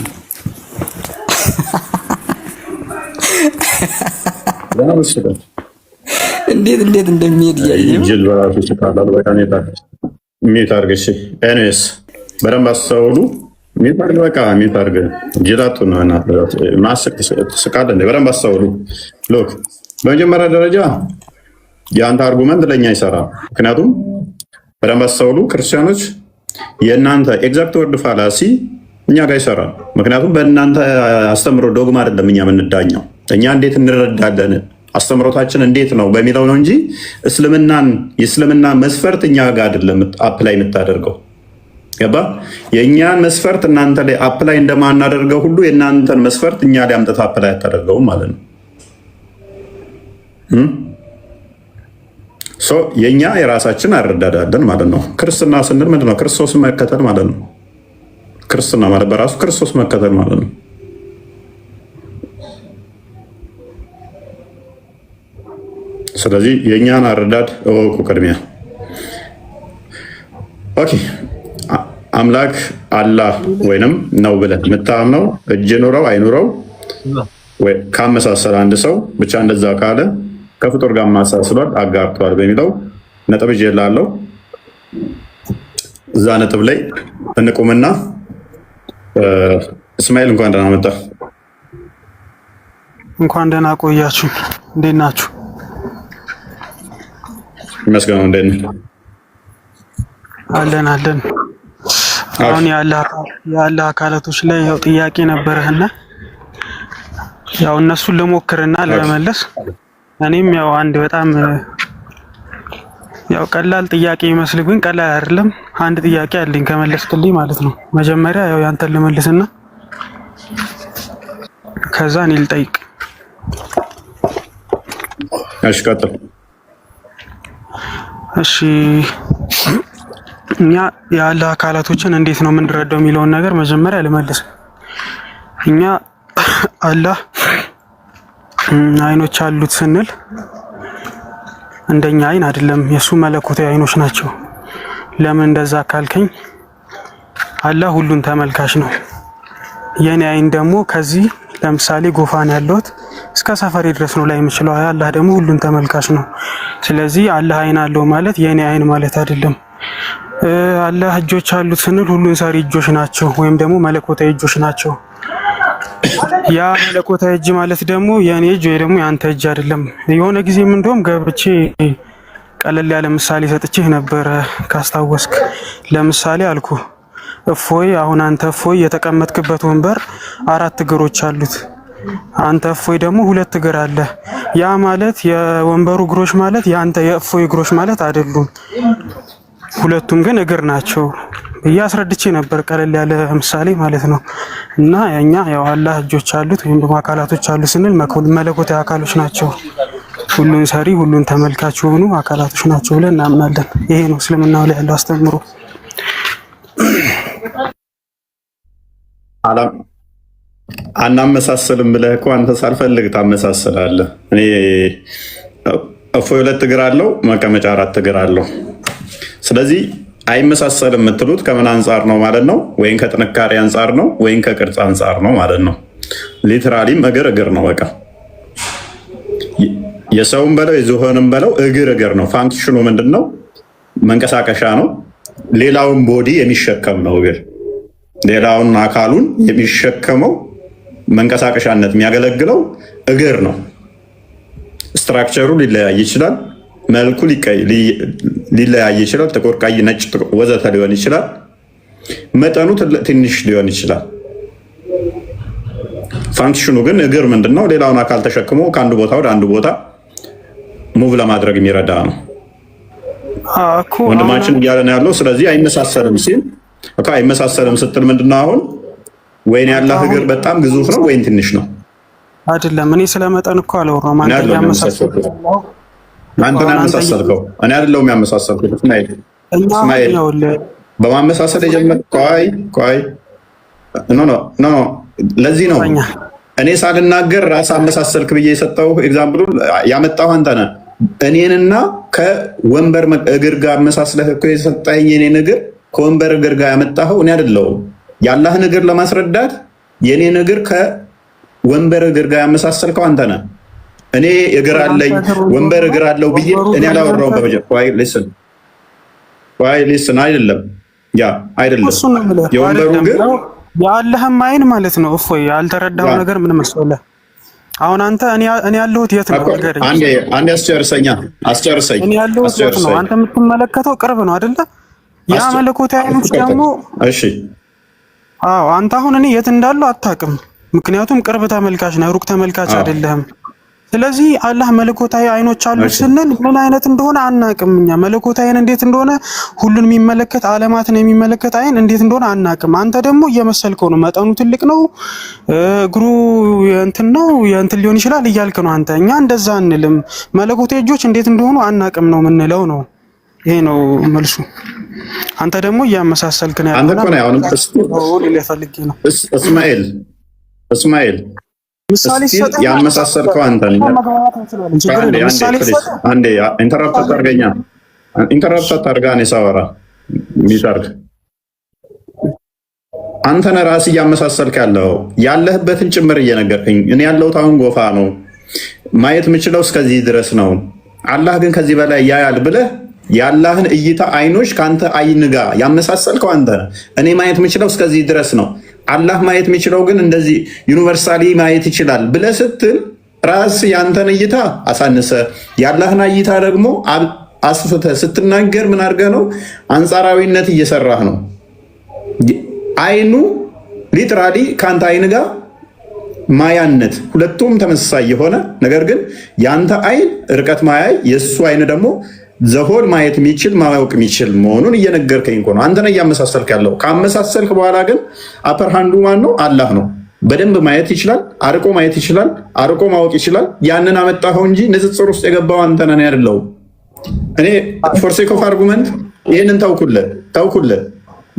እንዴት እንደሚሄድ ጅል በራሱ ይስቃል። በቃ ሚት አድርግ። እሺ ኤኒዌይስ በደንብ አስተውሉ። ሚት አድርግ። በቃ ሚት አድርግ። ጅላቱ ነው እና ማስቅ ትስቃለህ እንዴ? በደንብ አስተውሉ። ሎክ በመጀመሪያ ደረጃ የአንተ አርጉመንት ለእኛ አይሰራም። ምክንያቱም በደንብ አስተውሉ ክርስቲያኖች፣ የእናንተ ኤግዛክት ወርድ ፋላሲ እኛ ጋር አይሰራም። ምክንያቱም በእናንተ አስተምሮ ዶግማ አይደለም እኛ የምንዳኘው። እኛ እንዴት እንረዳለን አስተምሮታችን እንዴት ነው በሚለው ነው እንጂ የእስልምና መስፈርት እኛ ጋር አይደለም አፕላይ የምታደርገው። ገባ? የእኛን መስፈርት እናንተ ላይ አፕላይ እንደማናደርገው ሁሉ የእናንተን መስፈርት እኛ ላይ አምጥተህ አፕላይ አታደርገውም ማለት ነው። የእኛ የራሳችን አረዳዳለን ማለት ነው። ክርስትና ስንል ምንድን ነው? ክርስቶስን መከተል ማለት ነው። ክርስትና ማለት በራሱ ክርስቶስ መከተል ማለት ነው። ስለዚህ የእኛን አረዳድ እወቁ ቅድሚያ። ኦኬ አምላክ አላህ ወይንም ነው ብለህ የምታምነው እጅ ኑረው አይኑረው ወይ ካመሳሰለ አንድ ሰው ብቻ እንደዛ ካለ ከፍጡር ጋር ማሳስሏል አጋርቷል በሚለው ነጥብ ይዤላለሁ። እዛ ነጥብ ላይ እንቁምና እስማኤል እንኳን ደህና መጣ። እንኳን ደህና ቆያችሁ። እንዴት ናችሁ? ይመስገን። እንዴት ነህ? አለን። አሁን ያለ አካላቶች ላይ ያው ጥያቄ ነበረህና ያው እነሱን ልሞክርና ለመመለስ እኔም ያው አንድ በጣም ያው ቀላል ጥያቄ ይመስል ግን ቀላል አይደለም። አንድ ጥያቄ አለኝ ከመለስክልኝ ማለት ነው። መጀመሪያ ያው ያንተን ልመልስና ከዛ እኔ ልጠይቅ። እሺ ቀጥል። እሺ እኛ ያለ አካላቶችን እንዴት ነው የምንረዳው የሚለውን ነገር መጀመሪያ ልመልስ። እኛ አላህ አይኖች አሉት ስንል እንደኛ አይን አይደለም፣ የሱ መለኮታዊ አይኖች ናቸው። ለምን እንደዛ ካልከኝ አላህ ሁሉን ተመልካች ነው። የኔ አይን ደግሞ ከዚህ ለምሳሌ ጎፋን ያለሁት እስከ ሰፈሬ ድረስ ነው ላይ የምችለው። አላህ ደግሞ ሁሉን ተመልካች ነው። ስለዚህ አላህ አይን አለው ማለት የኔ አይን ማለት አይደለም። አላህ እጆች አሉት ስንል ሁሉን ሰሪ እጆች ናቸው ወይም ደግሞ መለኮታዊ እጆች ናቸው። ያ መለኮታዊ እጅ ማለት ደግሞ የኔ እጅ ወይ ደግሞ ያንተ እጅ አይደለም። የሆነ ጊዜም እንደውም ገብቼ ቀለል ያለ ምሳሌ ሰጥቼህ ነበረ ካስታወስክ። ለምሳሌ አልኩ እፎይ፣ አሁን አንተ እፎይ የተቀመጥክበት ወንበር 4 እግሮች አሉት። አንተ እፎይ ደግሞ 2 እግር አለ። ያ ማለት የወንበሩ እግሮች ማለት ያንተ የእፎይ እግሮች ማለት አይደሉም። ሁለቱም ግን እግር ናቸው ብዬ አስረድቼ ነበር፣ ቀለል ያለ ምሳሌ ማለት ነው። እና እኛ ያው አላህ እጆች አሉት ወይም ደግሞ አካላቶች አሉት ስንል መለኮታዊ አካሎች ናቸው፣ ሁሉን ሰሪ ሁሉን ተመልካች የሆኑ አካላቶች ናቸው ብለን እናምናለን። ይሄ ነው እስልምናው ላይ ያለው አስተምሮ። አናመሳሰልም ብለህ እኮ አንተ ሳልፈልግ ታመሳሰላለህ። እኔ እፎይ 2 እግር አለው፣ መቀመጫ 4 እግር አለው። ስለዚህ አይመሳሰልም የምትሉት ከምን አንጻር ነው ማለት ነው? ወይም ከጥንካሬ አንጻር ነው ወይም ከቅርጽ አንጻር ነው ማለት ነው። ሊትራሊም እግር ነው። በቃ የሰውም በለው የዝሆንም በለው እግር ነው። ፋንክሽኑ ምንድን ነው? መንቀሳቀሻ ነው። ሌላውን ቦዲ የሚሸከም ነው። እግር ሌላውን አካሉን የሚሸከመው መንቀሳቀሻነት የሚያገለግለው እግር ነው። ስትራክቸሩ ሊለያይ ይችላል። መልኩ ሊለያይ ይችላል። ጥቁር፣ ቀይ፣ ነጭ ወዘተ ሊሆን ይችላል። መጠኑ ትንሽ ሊሆን ይችላል። ፋንክሽኑ ግን እግር ምንድነው? ሌላውን አካል ተሸክሞ ከአንዱ ቦታ ወደ አንዱ ቦታ ሙቭ ለማድረግ የሚረዳ ነው። ወንድማችን እያለ ነው ያለው። ስለዚህ አይመሳሰልም ሲል አይመሳሰልም ስትል ምንድነው? አሁን ወይን ያላህ እግር በጣም ግዙፍ ነው ወይን ትንሽ ነው አይደለም። እኔ ስለመጠን እኮ አላወራሁም። አንተ ያመሳሰልከው አንተ ያመሳሰልከው እኔ አይደለሁም ያመሳሰልኩት። እስማኤል በማመሳሰል የጀመርኩት ቆይ ኖ ለዚህ ነው እኔ ሳልናገር ራስ አመሳሰልክ ብዬ የሰጠው ኤግዛምፕሉ ያመጣው አንተ ነህ። እኔንና ከወንበር እግር ጋር አመሳስለህ እኮ የሰጠኸኝ የኔን እግር ከወንበር እግር ጋር ያመጣኸው እኔ አይደለሁም። ያላህን እግር ለማስረዳት የኔን እግር ከወንበር እግር ጋር ያመሳሰልከው አንተ ነህ። እኔ እግር አለኝ ወንበር እግር አለው ብዬ እኔ አላወራሁም። ቆይ ሊስን አይደለም አይደለም የወንበሩ እግር የአላህም አይን ማለት ነው። እፎይ ያልተረዳኸው ነገር ምን መሰለህ? አሁን አንተ እኔ ያለሁት የት ነው? አንዴ አስጨርሰኝ። እኔ ያለሁት የት ነው? አንተ የምትመለከተው ቅርብ ነው አይደለ? ያ መለኮታዊ አይኖች ደግሞ እሺ። አዎ አንተ አሁን እኔ የት እንዳለው አታውቅም። ምክንያቱም ቅርብ ተመልካች ነህ፣ ሩቅ ተመልካች አይደለህም። ስለዚህ አላህ መለኮታዊ አይኖች አሉት ስንል ምን አይነት እንደሆነ አናውቅም። እኛ መለኮታዊ አይን እንዴት እንደሆነ ሁሉን የሚመለከት ዓለማትን የሚመለከት አይን እንዴት እንደሆነ አናውቅም። አንተ ደግሞ እየመሰልከው ነው። መጠኑ ትልቅ ነው፣ እግሩ የእንትን ሊሆን ይችላል እያልክ ነው አንተ። እኛ እንደዛ አንልም። መለኮታዊ እጆች እንዴት እንደሆኑ አናውቅም ነው የምንለው ነው። ይሄ ነው መልሱ። አንተ ደግሞ እያመሳሰልክ ነው ያለው። አንተ ነው አሁን እስማኤል ምሳሌ ሰጠኝ። ያመሳሰልከው አንተ ነህ። አንዴ ኢንተራፕት አድርገኝ ሳወራ ሚታርግ አንተ ነህ ራስህ እያመሳሰልክ ያለህበትን ጭምር እየነገርከኝ። እኔ ያለሁት አሁን ጎፋ ነው፣ ማየት የምችለው እስከዚህ ድረስ ነው። አላህ ግን ከዚህ በላይ ያያል ብለህ የአላህን እይታ አይኖች ከአንተ አይን ጋር ያመሳሰልከው አንተ ነህ። እኔ ማየት የምችለው እስከዚህ ድረስ ነው፣ አላህ ማየት የሚችለው ግን እንደዚህ ዩኒቨርሳሊ ማየት ይችላል ብለህ ስትል ራስህ የአንተን እይታ አሳንሰ የአላህን እይታ ደግሞ አስፍተህ ስትናገር ምን አድርገህ ነው? አንጻራዊነት እየሰራህ ነው። አይኑ ሊትራሊ ከአንተ አይን ጋር ማያነት ሁለቱም ተመሳሳይ የሆነ ነገር ግን የአንተ አይን ርቀት ማያይ የእሱ አይን ደግሞ ዘሆል ማየት የሚችል ማወቅ የሚችል መሆኑን እየነገርከኝ እኮ ነው። አንተ ነህ እያመሳሰልክ ያለው። ካመሳሰልክ በኋላ ግን አፐር ሃንዱ ማን ነው? አላህ ነው። በደንብ ማየት ይችላል፣ አርቆ ማየት ይችላል፣ አርቆ ማወቅ ይችላል። ያንን አመጣኸው እንጂ ንጽጽር ውስጥ የገባው አንተ ነህ አይደለሁም። እኔ ፎር ሴክ ኦፍ አርጉመንት ይህንን ተውኩልህ።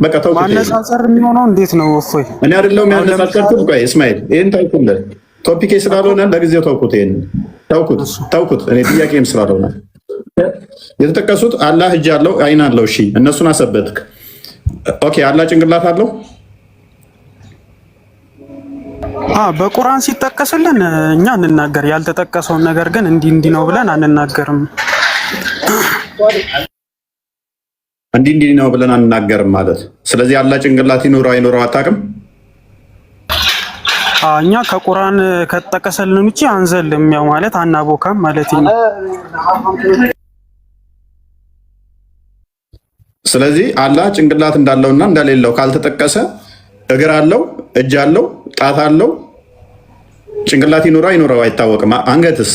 በቃ ተውኩት። ማነጻጸር የሚሆነው እንዴት ነው? እፎይ እኔ አይደለሁም ያነጻጸርኩት። ቆይ እስማኤል ይህን ተውኩልህ። ቶፒኬ ስላልሆነ ለጊዜው ተውኩት። ይህን ተውኩት። እኔ ጥያቄም ስላልሆነ የተጠቀሱት አላህ እጅ አለው አይን አለው። እሺ እነሱን አሰበትክ። ኦኬ አላህ ጭንቅላት አለው? በቁርአን ሲጠቀስልን እኛ እንናገር፣ ያልተጠቀሰውን ነገር ግን እንዲህ ነው ብለን አንናገርም። እንዲህ ነው ብለን አንናገርም ማለት ስለዚህ አላህ ጭንቅላት ይኖረው አይኖረው አታውቅም? እኛ ከቁርአን ከተጠቀሰልን ውጪ አንዘልም። ያው ማለት አናቦካም ማለት ነው። ስለዚህ አላህ ጭንቅላት እንዳለውና እንደሌለው ካልተጠቀሰ እግር አለው፣ እጅ አለው፣ ጣት አለው፣ ጭንቅላት ይኖረው አይኖረው አይታወቅም። አንገትስ?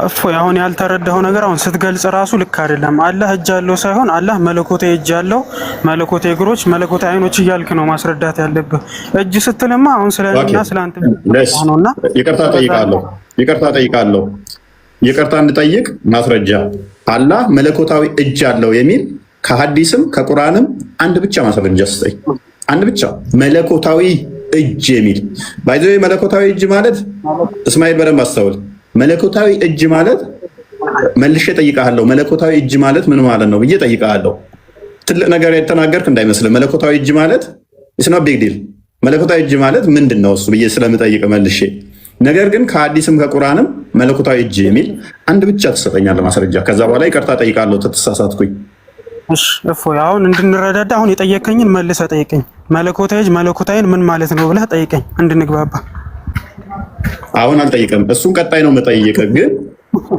እፎይ አሁን ያልተረዳው ነገር አሁን ስትገልጽ ራሱ ልክ አይደለም። አላህ እጅ አለው ሳይሆን አላህ መለኮታዊ እጅ አለው፣ መለኮታዊ እግሮች፣ መለኮታዊ አይኖች እያልክ ነው ማስረዳት ያለብህ። እጅ ስትልማ አሁን ስለኛ ስለአንተ ነውና ይቅርታ ጠይቃለሁ። ይቅርታ እንጠይቅ ማስረጃ። አላህ መለኮታዊ እጅ አለው የሚል ከሐዲስም ከቁርአንም አንድ ብቻ ማስረጃ ስጠኝ። አንድ ብቻ መለኮታዊ እጅ የሚል ባይዘ መለኮታዊ እጅ ማለት እስማኤል በደንብ አስተውል። መለኮታዊ እጅ ማለት መልሼ ጠይቃለሁ። መለኮታዊ እጅ ማለት ምን ማለት ነው ብዬ ጠይቃለሁ። ትልቅ ነገር የተናገርክ እንዳይመስልህ። መለኮታዊ እጅ ማለት ኢትስ ኖት ቢግ ዲል። መለኮታዊ እጅ ማለት ምንድን ነው እሱ ብዬ ስለምጠይቅ መልሼ። ነገር ግን ከሐዲስም ከቁርአንም መለኮታዊ እጅ የሚል አንድ ብቻ ትሰጠኛለህ ማስረጃ። ከዛ በኋላ ይቅርታ ጠይቃለሁ ተተሳሳትኩኝ። እሺ እፎይ አሁን እንድንረዳዳ አሁን የጠየቀኝን መልሰህ ጠይቀኝ። መለኮታዊ እጅ መለኮታዊን ምን ማለት ነው ብለህ ጠይቀኝ እንድንግባባ። አሁን አልጠይቅም፣ እሱን ቀጣይ ነው የምጠይቅህ። ግን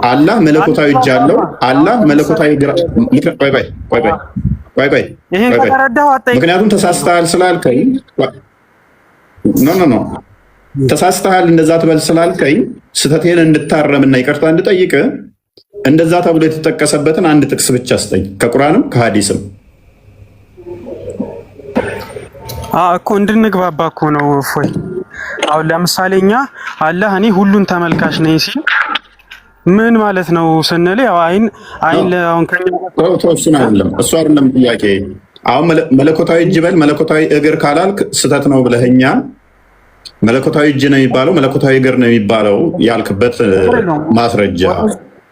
አላህ መለኮታዊ እጅ አለው፣ አላህ መለኮታዊ ቆይ ይሄን ከተረዳኸው አትጠይቅ። ምክንያቱም ተሳስተሃል ስላልከኝ ኖ ተሳስተሃል እንደዛ ትበል ስላልከኝ ስህተቴን እንድታረምና ይቅርታ እንድጠይቅ እንደዛ ተብሎ የተጠቀሰበትን አንድ ጥቅስ ብቻ ስጠኝ፣ ከቁርአንም ከሐዲስም። እኮ እንድንግባባ እኮ ነው እፎይ። አሁን ለምሳሌ እኛ አላህ እኔ ሁሉን ተመልካች ነኝ ሲል ምን ማለት ነው ስንል ያው አይን አሁን እሱ አይደለም ጥያቄ። አሁን መለኮታዊ እጅ በል መለኮታዊ እግር ካላልክ ስህተት ነው ብለኸኛል። መለኮታዊ እጅ ነው የሚባለው መለኮታዊ እግር ነው የሚባለው ያልክበት ማስረጃ።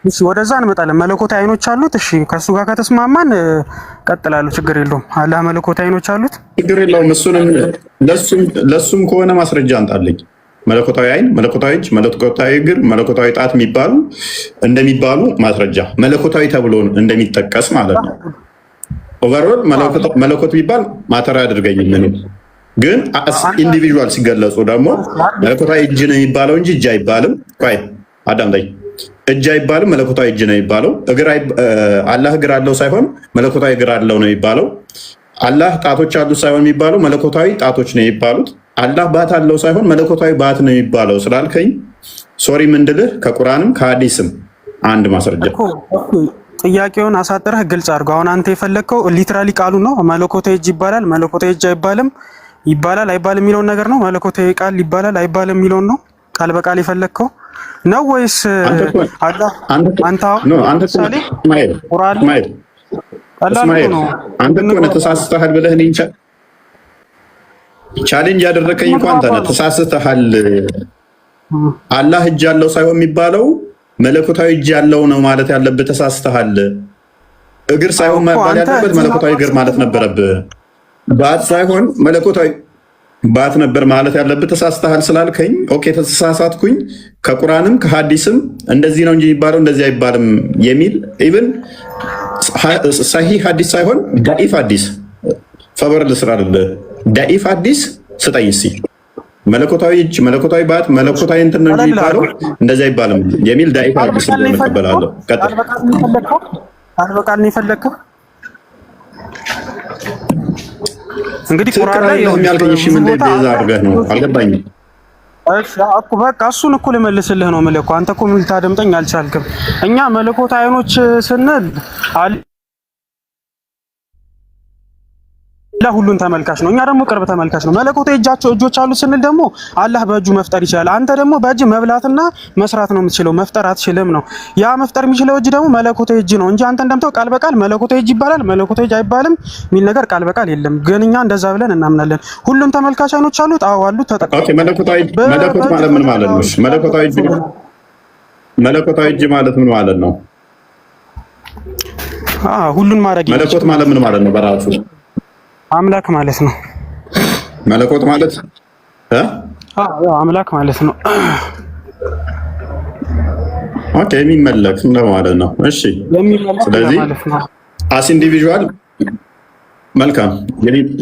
እሺ ወደዛ እንመጣለን። መለኮታዊ አይኖች አሉት። እሺ ከሱ ጋር ከተስማማን ቀጥላለሁ፣ ችግር የለውም። አላህ መለኮታዊ አይኖች አሉት፣ ችግር የለውም። እሱንም ለሱም ከሆነ ማስረጃ አንጣልኝ። መለኮታዊ አይን፣ መለኮታዊ እጅ፣ መለኮታዊ እግር፣ መለኮታዊ ጣት እንደሚባሉ ማስረጃ መለኮታዊ ተብሎ እንደሚጠቀስ ማለት ነው። ኦቨርኦል መለኮት ቢባል ማተር አያድርገኝ ምን ግን ኢንዲቪዥዋል ሲገለጹ ደግሞ መለኮታዊ እጅ ነው የሚባለው እንጂ እጅ አይባልም። ቆይ አዳምጠኝ። እጅ አይባልም፣ መለኮታዊ እጅ ነው የሚባለው። አላህ እግር አለው ሳይሆን መለኮታዊ እግር አለው ነው የሚባለው። አላህ ጣቶች አሉት ሳይሆን የሚባለው መለኮታዊ ጣቶች ነው የሚባሉት። አላህ ባት አለው ሳይሆን መለኮታዊ ባት ነው የሚባለው ስላልከኝ ሶሪ ምንድልህ ከቁርአንም ከሐዲስም አንድ ማስረጃ። ጥያቄውን አሳጥረህ ግልጽ አድርገው። አሁን አንተ የፈለግከው ሊትራሊ ቃሉ ነው መለኮታዊ እጅ ይባላል፣ መለኮታዊ እጅ አይባልም፣ ይባላል አይባልም የሚለውን ነገር ነው። መለኮታዊ ቃል ይባላል አይባልም የሚለውን ነው ቃል በቃል የፈለግከው ነው ወይስ አንተ ተሳስተሃል ብለህ እኔን ቻሌንጅ ያደረከኝ እንኳን አንተ ነህ። ተሳስተሃል። አላህ እጅ ያለው ሳይሆን የሚባለው መለኮታዊ እጅ ያለው ነው ማለት ያለብህ። ተሳስተሃል። እግር ሳይሆን መባል ያለበት መለኮታዊ እግር ማለት ነበረብህ። ባት ሳይሆን መለኮታዊ ባት ነበር ማለት ያለብህ። ተሳስተሃል ስላልከኝ ኦኬ ተሳሳትኩኝ። ከቁርአንም ከሐዲስም እንደዚህ ነው እንጂ የሚባለው እንደዚህ አይባልም የሚል ኢቭን ሰሂህ ሐዲስ ሳይሆን ዳኢፍ ሐዲስ ፈበር ልስራልልህ። ዳኢፍ ሐዲስ ስጠኝ እስኪ። መለኮታዊ እጅ፣ መለኮታዊ ባት፣ መለኮታዊ እንትን ነው እንጂ የሚባለው እንደዚህ አይባልም የሚል ዳኢፍ ሐዲስ ነው እቀበላለሁ። ቀጥል። አልበቃል ነው የፈለግከው እንግዲህ ቁርአን ላይ የሚያልከኝ እሺ ምን እንደዛ አድርገህ ነው አልገባኝም። እሺ አኩ በቃ እሱን እኮ ልመልስልህ ነው የምልህ እኮ አንተ እኮ ምን ልታደምጠኝ አልቻልክም። እኛ መለኮታዊ አይኖች ስንል ለሁሉን ተመልካች ነው። እኛ ደግሞ ቅርብ ተመልካች ነው። መለኮታዊ እጆች አሉ ስንል ደግሞ አላህ በእጁ መፍጠር ይችላል። አንተ ደግሞ በእጅ መብላትና መስራት ነው የምትችለው፣ መፍጠር አትችልም ነው። ያ መፍጠር የሚችለው እጅ ደግሞ መለኮታዊ እጅ ነው እንጂ አንተ እንደምታው ቃል በቃል መለኮታዊ እጅ ይባላል መለኮታዊ እጅ አይባልም የሚል ነገር ቃል በቃል የለም። ግን እኛ እንደዛ ብለን እናምናለን። ሁሉም ተመልካች አይኖች አሉት። አዎ አሉት። ተጠቅሞ ኦኬ። መለኮት ማለት ምን ማለት ነው? መለኮታዊ እጅ ማለት ምን ማለት ነው? ሁሉን ማድረግ መለኮት ማለት ምን ማለት ነው? በራሱ አምላክ ማለት ነው። መለኮት ማለት አምላክ ማለት ነው። ኦኬ የሚመለክ ማለት ነው። እሺ ስለዚህ አስ ኢንዲቪዥዋል መልካም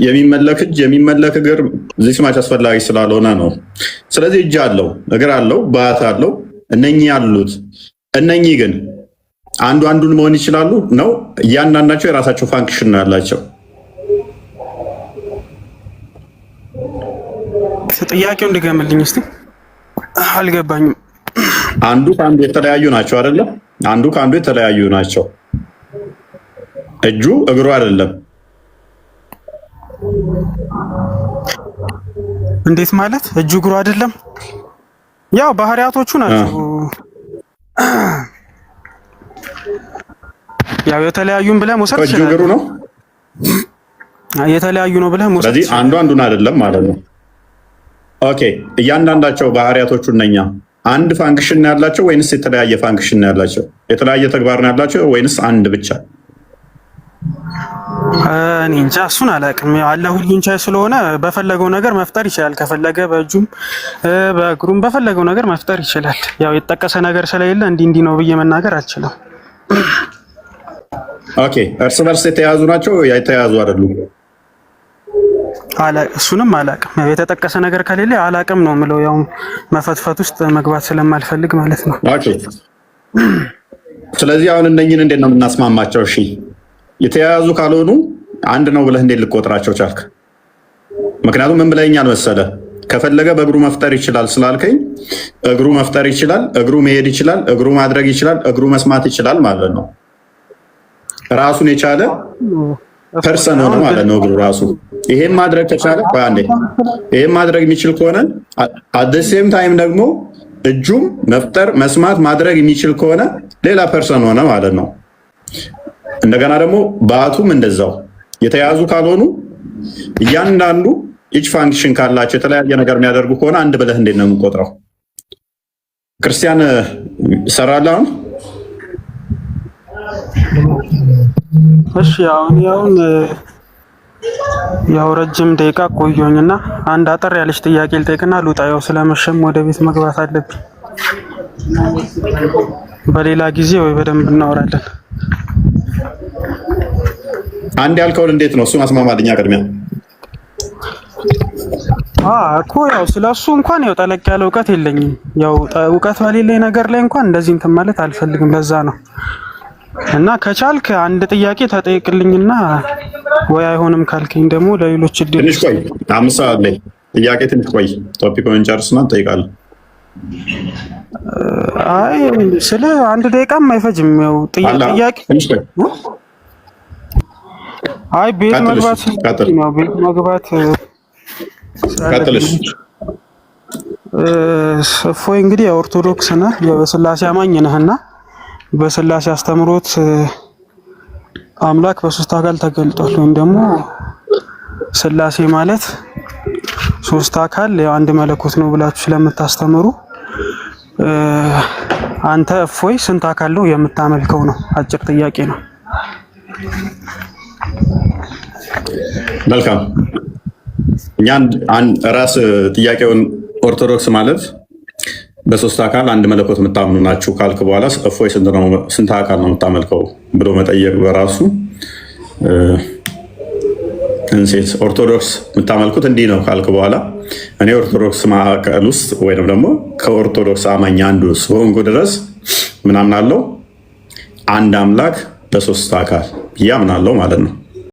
የሚመለክ እጅ የሚመለክ እግር እዚህ ስማች አስፈላጊ ስላልሆነ ነው። ስለዚህ እጅ አለው፣ እግር አለው፣ ባት አለው። እነኚህ አሉት። እነኚህ ግን አንዱን መሆን ይችላሉ ነው። እያንዳንዳቸው የራሳቸው ፋንክሽን ነው ያላቸው። ጥያቄውን ድገምልኝ እስቲ አልገባኝም። አንዱ ከአንዱ የተለያዩ ናቸው አይደለ? አንዱ ከአንዱ የተለያዩ ናቸው። እጁ እግሩ አይደለም። እንዴት ማለት እጁ እግሩ አይደለም? ያው ባህሪያቶቹ ናቸው። ያው የተለያዩን ብለህ መውሰድ ይችላል። እጁ እግሩ ነው የተለያዩ ነው ብለህ መውሰድ። ስለዚህ አንዱን አይደለም ማለት ነው። ኦኬ እያንዳንዳቸው ባህሪያቶቹ እነኛ አንድ ፋንክሽን ነው ያላቸው ወይንስ የተለያየ ፋንክሽን ነው ያላቸው? የተለያየ ተግባር ነው ያላቸው ወይንስ አንድ ብቻ? እኔ እንጃ እሱን አላውቅም። አላህ ሁሉን ቻይ ስለሆነ በፈለገው ነገር መፍጠር ይችላል። ከፈለገ በእጁም በእግሩም በፈለገው ነገር መፍጠር ይችላል። ያው የተጠቀሰ ነገር ስለሌለ እንዲህ ነው ብዬ መናገር አልችልም። ኦኬ እርስ በርስ የተያዙ ናቸው የተያዙ አይደሉም? እሱንም አላውቅም። የተጠቀሰ ነገር ከሌለ አላውቅም ነው የምለው። ያው መፈትፈት ውስጥ መግባት ስለማልፈልግ ማለት ነው። ኦኬ ስለዚህ አሁን እነኝን እንዴት ነው የምናስማማቸው? እሺ የተያያዙ ካልሆኑ አንድ ነው ብለህ እንዴት ልቆጥራቸው ቻልክ? ምክንያቱም ምን ብለኸኛል መሰለህ? ከፈለገ በእግሩ መፍጠር ይችላል ስላልከኝ እግሩ መፍጠር ይችላል፣ እግሩ መሄድ ይችላል፣ እግሩ ማድረግ ይችላል፣ እግሩ መስማት ይችላል ማለት ነው። ራሱን የቻለ ፐርሰን ሆነ ማለት ነው እግሩ ራሱ። ይሄን ማድረግ ከቻለ በአንዴ ይሄን ማድረግ የሚችል ከሆነ አት ዘ ሴም ታይም ደግሞ እጁም መፍጠር መስማት ማድረግ የሚችል ከሆነ ሌላ ፐርሰን ሆነ ማለት ነው። እንደገና ደግሞ ባቱም እንደዛው የተያዙ ካልሆኑ እያንዳንዱ ኢች ፋንክሽን ካላቸው የተለያየ ነገር የሚያደርጉ ከሆነ አንድ ብለህ እንዴት ነው የምንቆጥረው? ክርስቲያን ይሰራል አሁን? እሺ አሁን ያው ረጅም ደቂቃ ቆየሁኝና አንድ አጠር ያለች ጥያቄ ልጠይቅና ልውጣ። ያው ስለመሸም ወደ ቤት መግባት አለብኝ። በሌላ ጊዜ ወይ በደንብ እናወራለን። አንድ ያልከውን እንዴት ነው እሱን አስማማልኛ ቅድሚያ። እኮ ያው ስለሱ እንኳን ያው ጠለቅ ያለ እውቀት የለኝም። ያው እውቀት በሌለኝ ነገር ላይ እንኳን እንደዚህ እንትን ማለት አልፈልግም። ለዛ ነው እና ከቻልክ አንድ ጥያቄ ተጠይቅልኝና ወይ አይሆንም ካልከኝ ደግሞ ለሌሎች እድል ትንሽ ቆይ። 5 ሰዓት ላይ ጥያቄ ትንሽ ቆይ። ቶፒኩን ጨርስና እንጠይቃለን። አይ ስለ አንድ ደቂቃም አይፈጅም። ያው ጥያቄ ትንሽ ቆይ። አይ ቤት መግባት ነው። ቤት መግባት ቀጥልሽ። እፎይ እንግዲህ የኦርቶዶክስ ነህ፣ የስላሴ አማኝ ነህና በስላሴ አስተምሮት አምላክ በሶስት አካል ተገልጧል። ወይም ደግሞ ስላሴ ማለት ሶስት አካል አንድ መለኮት ነው ብላችሁ ስለምታስተምሩ አንተ እፎይ ስንት አካል ነው የምታመልከው ነው? አጭር ጥያቄ ነው። መልካም እኛ ራስ ጥያቄውን ኦርቶዶክስ ማለት በሶስት አካል አንድ መለኮት የምታምኑ ናችሁ ካልክ በኋላ እፎይ ስንት አካል ነው የምታመልከው ብሎ መጠየቅ በራሱ እንሴት ኦርቶዶክስ የምታመልኩት እንዲህ ነው ካልክ በኋላ እኔ ኦርቶዶክስ ማዕከል ውስጥ ወይም ደግሞ ከኦርቶዶክስ አማኝ አንዱ እስከሆንኩ ድረስ ምን አምናለሁ? አንድ አምላክ በሶስት አካል ያምናለሁ ማለት ነው።